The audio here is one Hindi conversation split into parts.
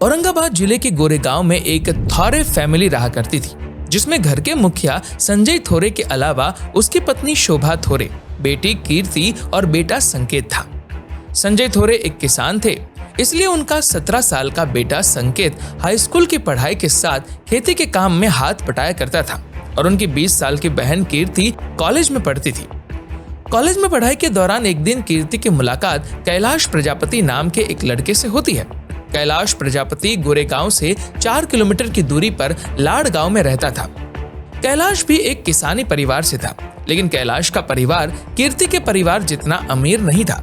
औरंगाबाद जिले के गोरेगांव में एक थोरे फैमिली रहा करती थी, जिसमें घर के मुखिया संजय थोरे के अलावा उसकी पत्नी शोभा थोरे, बेटी कीर्ति और बेटा संकेत था। संजय थोरे एक किसान थे, इसलिए उनका 17 साल का बेटा संकेत हाई स्कूल की पढ़ाई के साथ खेती के काम में हाथ बटाया करता था और उनकी 20 साल की बहन कीर्ति कॉलेज में पढ़ती थी। कॉलेज में पढ़ाई के दौरान एक दिन कीर्ति की मुलाकात कैलाश प्रजापति नाम के एक लड़के से होती है। कैलाश प्रजापति गोरेगांव से 4 किलोमीटर की दूरी पर लाड़ गांव में रहता था। कैलाश भी एक किसानी परिवार से था, लेकिन कैलाश का परिवार कीर्ति के परिवार जितना अमीर नहीं था।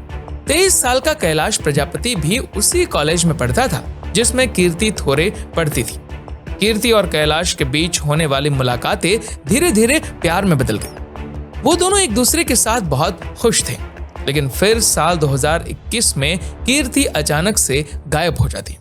23 साल का कैलाश प्रजापति भी उसी कॉलेज में पढ़ता था जिसमें कीर्ति थोरे पढ़ती थी। कीर्ति और कैलाश के बीच होने वाली मुलाकातें धीरे धीरे प्यार में बदल गई। वो दोनों एक दूसरे के साथ बहुत खुश थे, लेकिन फिर साल 2021 में कीर्ति अचानक से गायब हो जाती।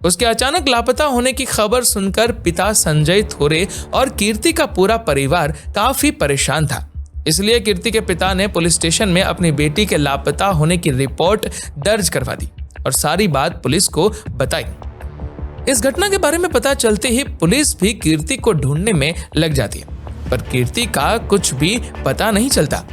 उसके अचानक लापता होने की खबर सुनकर पिता संजय थोरे और कीर्ति का पूरा परिवार काफी परेशान था। इसलिए कीर्ति के पिता ने पुलिस स्टेशन में अपनी बेटी के लापता होने की रिपोर्ट दर्ज करवा दी और सारी बात पुलिस को बताई। इस घटना के बारे में पता चलते ही पुलिस भी कीर्ति को ढूंढने में लग जाती है, पर कीर्ति का कुछ भी पता नहीं चलता।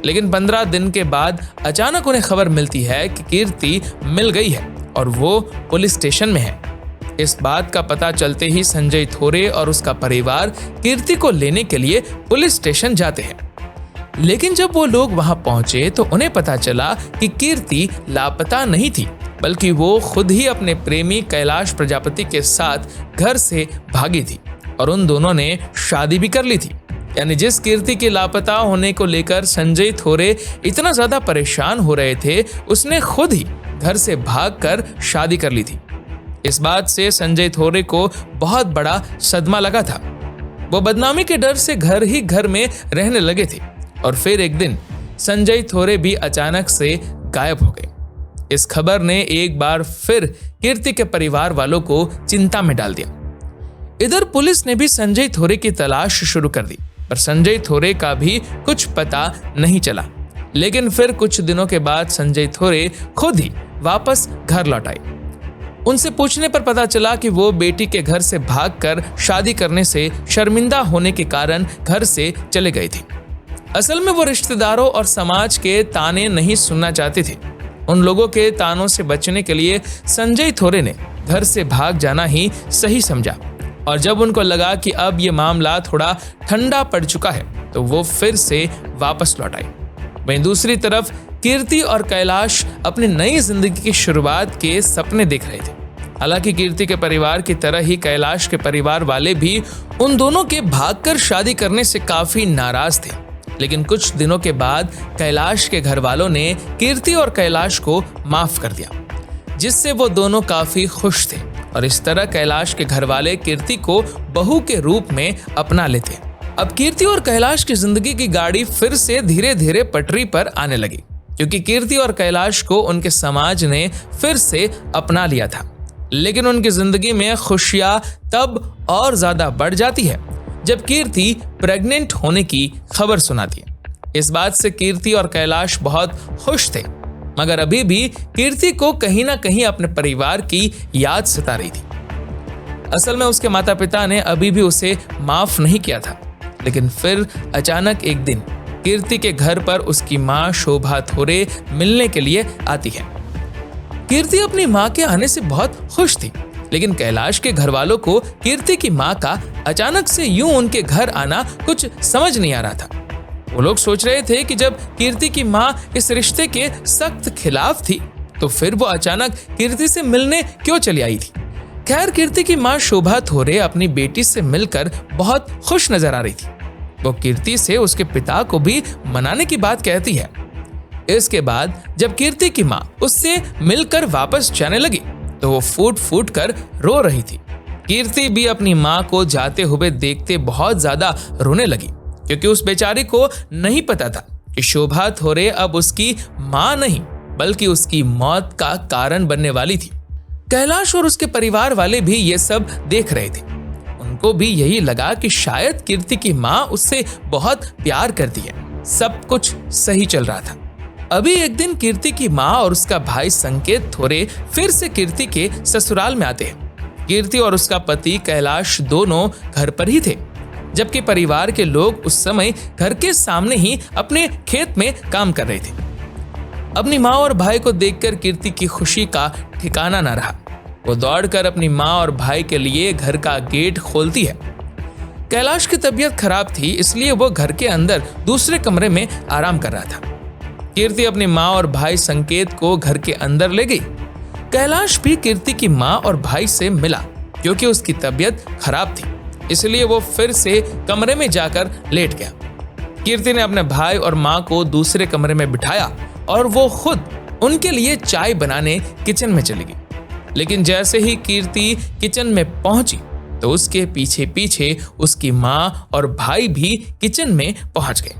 लेकिन 15 दिन के बाद अचानक उन्हें खबर मिलती है कि कीर्ति मिल गई है और वो पुलिस स्टेशन में है। इस बात का पता चलते ही संजय थोरे और उसका परिवार कीर्ति को लेने के लिए पुलिस स्टेशन जाते हैं। लेकिन जब वो लोग वहां पहुंचे तो उन्हें पता चला कि कीर्ति लापता नहीं थी, बल्कि वो खुद ही अपने प्रेमी कैलाश प्रजापति के साथ घर से भागी थी और उन दोनों ने शादी भी कर ली थी। यानी जिस कीर्ति के लापता होने को लेकर संजय थोरे इतना ज्यादा परेशान हो रहे थे, उसने खुद ही घर से भागकर शादी कर ली थी। इस बात से संजय थोरे को बहुत बड़ा सदमा लगा था। वो बदनामी के डर से घर ही घर में रहने लगे थे और फिर एक दिन संजय थोरे भी अचानक से गायब हो गए। इस खबर ने एक बार फिर कीर्ति के परिवार वालों को चिंता में डाल दिया। इधर पुलिस ने भी संजय थोरे की तलाश शुरू कर दी, पर संजय थोरे का भी कुछ पता नहीं चला। लेकिन फिर कुछ दिनों के बाद संजय थोरे खुद ही वापस घर लौट आए। उनसे पूछने पर पता चला कि वो बेटी के घर से भागकर शादी करने से शर्मिंदा होने के कारण घर से चले गए थे। असल में वो रिश्तेदारों और समाज के ताने नहीं सुनना चाहते थे। उन लोगों के तानों से बचने के लिए संजय थोरे ने घर से भाग जाना ही सही समझा और जब उनको लगा कि अब ये मामला थोड़ा ठंडा पड़ चुका है तो वो फिर से वापस लौट आए। वहीं दूसरी तरफ कीर्ति और कैलाश अपनी नई जिंदगी की शुरुआत के सपने देख रहे थे। हालांकि कीर्ति के परिवार की तरह ही कैलाश के परिवार वाले भी उन दोनों के भागकर शादी करने से काफी नाराज थे। लेकिन कुछ दिनों के बाद कैलाश के घर वालों ने कीर्ति और कैलाश को माफ कर दिया, जिससे वो दोनों काफी खुश थे और इस तरह कैलाश के घर वाले कीर्ति को बहू के रूप में अपना लेते। अब कीर्ति और कैलाश की जिंदगी की गाड़ी फिर से धीरे धीरे पटरी पर आने लगी, क्योंकि कीर्ति और कैलाश को उनके समाज ने फिर से अपना लिया था। लेकिन उनकी जिंदगी में खुशियां तब और ज्यादा बढ़ जाती है जब कीर्ति प्रेग्नेंट होने की खबर सुनाती है। इस बात से कीर्ति और कैलाश बहुत खुश थे, मगर अभी भी कीर्ति को कहीं ना कहीं अपने परिवार की याद सता रही थी। असल में उसके माता पिता ने अभी भी उसे माफ नहीं किया था। लेकिन फिर अचानक एक दिन कीर्ति के घर पर उसकी माँ शोभा थोरे मिलने के लिए आती है। कीर्ति अपनी माँ के आने से बहुत खुश थी, लेकिन कैलाश के घर वालों को कीर्ति की माँ का अचानक से यूं उनके घर आना कुछ समझ नहीं आ रहा था। वो लोग सोच रहे थे कि जब कीर्ति की माँ इस रिश्ते के सख्त खिलाफ थी तो फिर वो अचानक कीर्ति से मिलने क्यों चली आई थी। खैर, कीर्ति की माँ शोभा थोरे अपनी बेटी से मिलकर बहुत खुश नजर आ रही थी। वो कीर्ति से उसके पिता को भी मनाने की बात कहती है। इसके बाद जब कीर्ति की माँ उससे मिलकर वापस जाने लगी तो वो फूट फूट कर रो रही थी। कीर्ति भी अपनी माँ को जाते हुए देखते बहुत ज्यादा रोने लगी, क्योंकि उस बेचारी को नहीं पता था कि शोभा थोरे अब उसकी माँ नहीं बल्कि उसकी मौत का कारण बनने वाली थी। कैलाश और उसके परिवार वाले भी ये सब देख रहे थे। उनको भी यही लगा कि शायद कीर्ति की माँ उससे बहुत प्यार करती है। सब कुछ सही चल रहा था। अभी एक दिन कीर्ति की माँ और उसका भाई संकेत थोरे फिर से कीर्ति के ससुराल में आते हैं। कीर्ति और उसका पति कैलाश दोनों घर पर ही थे, जबकि परिवार के लोग उस समय घर के सामने ही अपने खेत में काम कर रहे थे। अपनी माँ और भाई को देखकर कीर्ति की खुशी का ठिकाना न रहा। वो दौड़कर अपनी माँ और भाई के लिए घर का गेट खोलती है। कैलाश की तबीयत खराब थी, इसलिए वो घर के अंदर दूसरे कमरे में आराम कर रहा था। कीर्ति अपनी माँ और भाई संकेत को घर के अंदर ले गई। कैलाश भी कीर्ति की माँ और भाई से मिला, क्योंकि उसकी तबीयत खराब थी, इसलिए वो फिर से कमरे में जाकर लेट गया। कीर्ति ने अपने भाई और माँ को दूसरे कमरे में बिठाया और वो खुद उनके लिए चाय बनाने किचन में चली गई। लेकिन जैसे ही कीर्ति किचन में पहुंची तो उसके पीछे पीछे उसकी माँ और भाई भी किचन में पहुंच गए।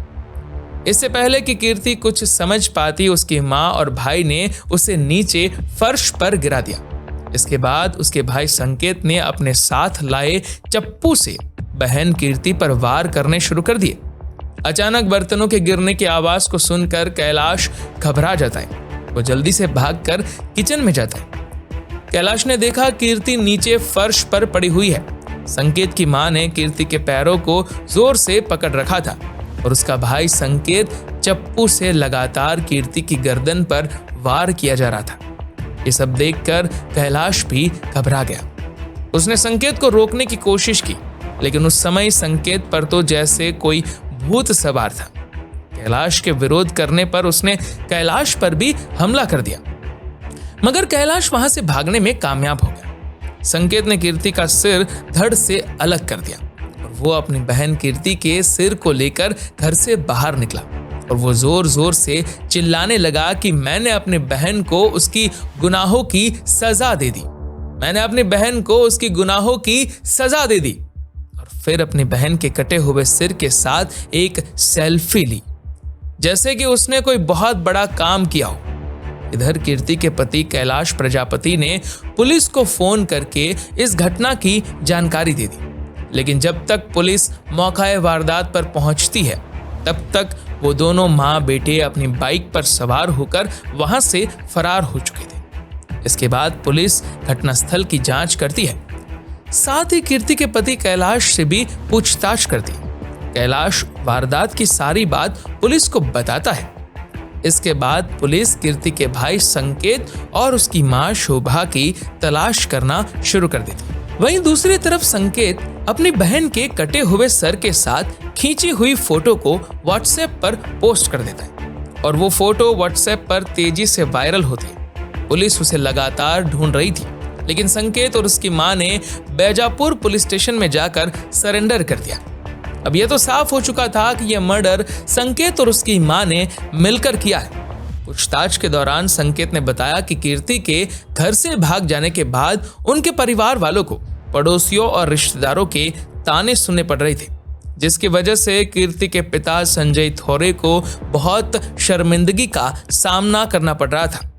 इससे पहले कि कीर्ति कुछ समझ पाती, उसकी माँ और भाई ने उसे नीचे फर्श पर गिरा दिया। इसके बाद उसके भाई संकेत ने अपने साथ लाए चप्पू से बहन कीर्ति पर वार करने शुरू कर दिए। अचानक बर्तनों के गिरने की आवाज को सुनकर कैलाश घबरा जाता है। वो जल्दी से भागकर किचन में जाता है। कैलाश ने देखा कीर्ति नीचे फर्श पर पड़ी हुई है। संकेत की मां ने कीर्ति के पैरों को जोर से पकड़ रखा था और उसका भाई संकेत चप्पू से लगातार कीर्ति की गर्दन पर वार किया जा रहा था। ये सब देखकर कैलाश भी घबरा गया। उसने संकेत को रोकने की कोशिश की, लेकिन उस समय संकेत पर तो जैसे कोई भूत सवार था। कैलाश के विरोध करने पर उसने कैलाश पर भी हमला कर दिया, मगर कैलाश वहां से भागने में कामयाब हो गया। संकेत ने कीर्ति का सिर धड़ से अलग कर दिया और वो अपनी बहन कीर्ति के सिर को लेकर घर से बाहर निकला और वो जोर जोर से चिल्लाने लगा कि मैंने अपनी बहन को उसकी गुनाहों की सजा दे दी, मैंने अपनी बहन को उसकी गुनाहों की सजा दे दी। और फिर अपनी बहन के कटे हुए सिर के साथ एक सेल्फी ली, जैसे कि उसने कोई बहुत बड़ा काम किया हो। इधर कीर्ति के पति कैलाश प्रजापति ने पुलिस को फोन करके इस घटना की जानकारी दे दी, लेकिन जब तक पुलिस मौका वारदात पर पहुंचती है तब तक वो दोनों माँ बेटे अपनी बाइक पर सवार होकर वहां से फरार हो चुके थे। इसके बाद पुलिस घटनास्थल की जांच करती है, साथ ही कीर्ति के पति कैलाश से भी पूछताछ करती है। कैलाश वारदात की सारी बात पुलिस को बताता है। इसके बाद पुलिस कीर्ति के भाई संकेत और उसकी मां शोभा की तलाश करना शुरू कर देती। वहीं दूसरी तरफ संकेत अपनी बहन के कटे हुए सर के साथ खींची हुई फोटो को व्हाट्सएप पर पोस्ट कर देता है और वो फोटो व्हाट्सएप पर तेजी से वायरल होती है। पुलिस उसे लगातार ढूंढ रही थी, लेकिन संकेत और उसकी मां ने बैजापुर पुलिस स्टेशन में जाकर सरेंडर कर दिया। अब यह तो साफ हो चुका था कि यह मर्डर संकेत और उसकी मां ने मिलकर किया है। पूछताछ के दौरान संकेत ने बताया कि कीर्ति के घर से भाग जाने के बाद उनके परिवार वालों को पड़ोसियों और रिश्तेदारों के ताने सुनने पड़ रहे थे, जिसकी वजह से कीर्ति के पिता संजय थोरे को बहुत शर्मिंदगी का सामना करना पड़ रहा था।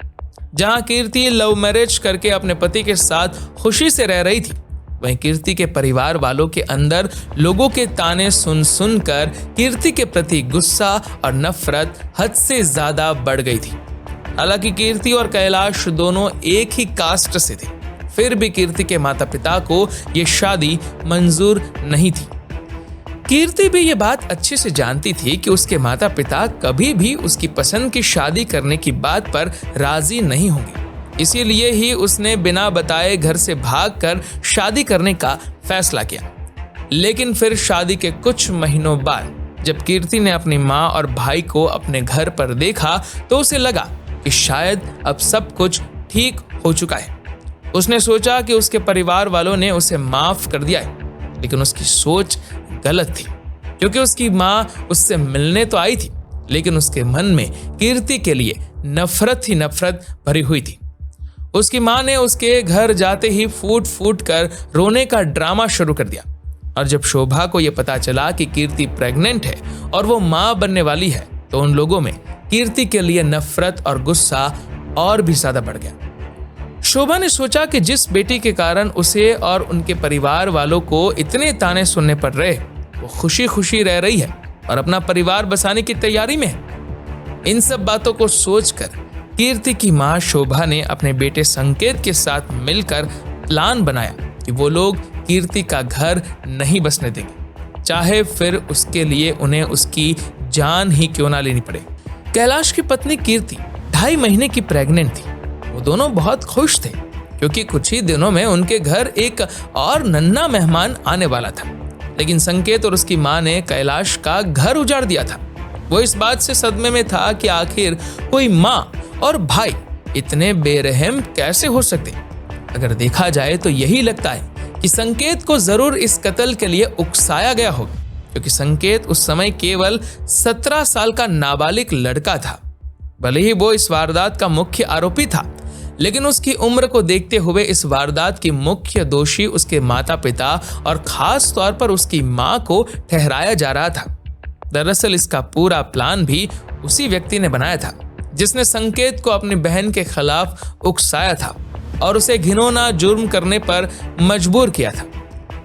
जहां कीर्ति लव मैरिज करके अपने पति के साथ खुशी से रह रही थी, वहीं कीर्ति के परिवार वालों के अंदर लोगों के ताने सुन सुनकर कीर्ति के प्रति गुस्सा और नफरत हद से ज्यादा बढ़ गई थी। हालांकि कीर्ति और कैलाश दोनों एक ही कास्ट से थे, फिर भी कीर्ति के माता पिता को यह शादी मंजूर नहीं थी। कीर्ति भी ये बात अच्छे से जानती थी कि उसके माता पिता कभी भी उसकी पसंद की शादी करने की बात पर राजी नहीं होंगे। इसीलिए ही उसने बिना बताए घर से भागकर शादी करने का फैसला किया। लेकिन फिर शादी के कुछ महीनों बाद जब कीर्ति ने अपनी माँ और भाई को अपने घर पर देखा तो उसे लगा कि शायद अब सब कुछ ठीक हो चुका है। उसने सोचा कि उसके परिवार वालों ने उसे माफ कर दिया है, लेकिन उसकी सोच गलत थी, क्योंकि उसकी माँ उससे मिलने तो आई थी, लेकिन उसके मन में कीर्ति के लिए नफरत ही नफरत भरी हुई थी। उसकी माँ ने उसके घर जाते ही फूट फूट कर रोने का ड्रामा शुरू कर दिया और जब शोभा को यह पता चला कि कीर्ति प्रेग्नेंट है और वो माँ बनने वाली है, तो उन लोगों में कीर्ति के लिए नफरत और गुस्सा और भी ज्यादा बढ़ गया। शोभा ने सोचा कि जिस बेटी के कारण उसे और उनके परिवार वालों को इतने ताने सुनने पड़ रहे, वो खुशी खुशी रह रही है और अपना परिवार बसाने की तैयारी में है। इन सब बातों को सोचकर कीर्ति की मां शोभा ने अपने बेटे संकेत के साथ मिलकर प्लान बनाया कि वो लोग कीर्ति का घर नहीं बसने देंगे, चाहे फिर उसके लिए उन्हें उसकी जान ही क्यों ना लेनी पड़े। कैलाश की पत्नी कीर्ति 2.5 महीने की प्रेग्नेंट थी। वो दोनों बहुत खुश थे क्योंकि कुछ ही दिनों में उनके घर एक और नन्हा मेहमान आने वाला था। लेकिन संकेत और उसकी माँ ने कैलाश का घर उजाड़ दिया था। वो इस बात से सदमे में था कि आखिर कोई माँ और भाई इतने बेरहम कैसे हो सकते। अगर देखा जाए तो यही लगता है कि संकेत को जरूर इस कत्ल के लिए उकसाया गया होगा, क्योंकि संकेत उस समय केवल 17 साल का नाबालिग लड़का था। भले ही वो इस वारदात का मुख्य आरोपी था, लेकिन उसकी उम्र को देखते हुए इस वारदात की मुख्य दोषी उसके माता पिता और खास तौर पर उसकी माँ को ठहराया जा रहा था। दरअसल इसका पूरा प्लान भी उसी व्यक्ति ने बनाया था जिसने संकेत को अपनी बहन के खिलाफ उकसाया था और उसे घिनौना जुर्म करने पर मजबूर किया था।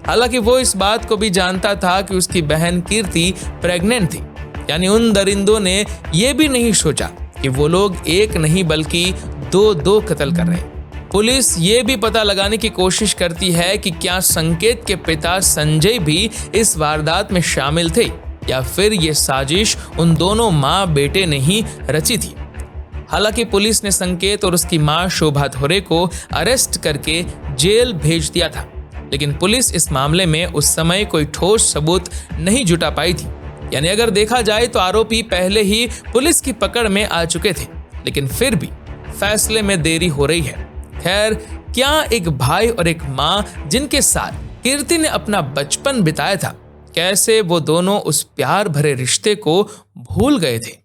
हालांकि वो इस बात को भी जानता था कि उसकी बहन कीर्ति प्रेग्नेंट थी। यानी उन दरिंदों ने यह भी नहीं सोचा कि वो लोग एक नहीं बल्कि दो कत्ल कर रहे हैं। पुलिस ये भी पता लगाने की कोशिश करती है कि क्या संकेत के पिता संजय भी इस वारदात में शामिल थे या फिर ये साजिश उन दोनों माँ बेटे ने ही रची थी। हालांकि पुलिस ने संकेत और उसकी माँ शोभा थोरे को अरेस्ट करके जेल भेज दिया था, लेकिन पुलिस इस मामले में उस समय कोई ठोस सबूत नहीं जुटा पाई थी। यानी अगर देखा जाए तो आरोपी पहले ही पुलिस की पकड़ में आ चुके थे, लेकिन फिर भी फैसले में देरी हो रही है। खैर, क्या एक भाई और एक माँ जिनके साथ कीर्ति ने अपना बचपन बिताया था, कैसे वो दोनों उस प्यार भरे रिश्ते को भूल गए थे?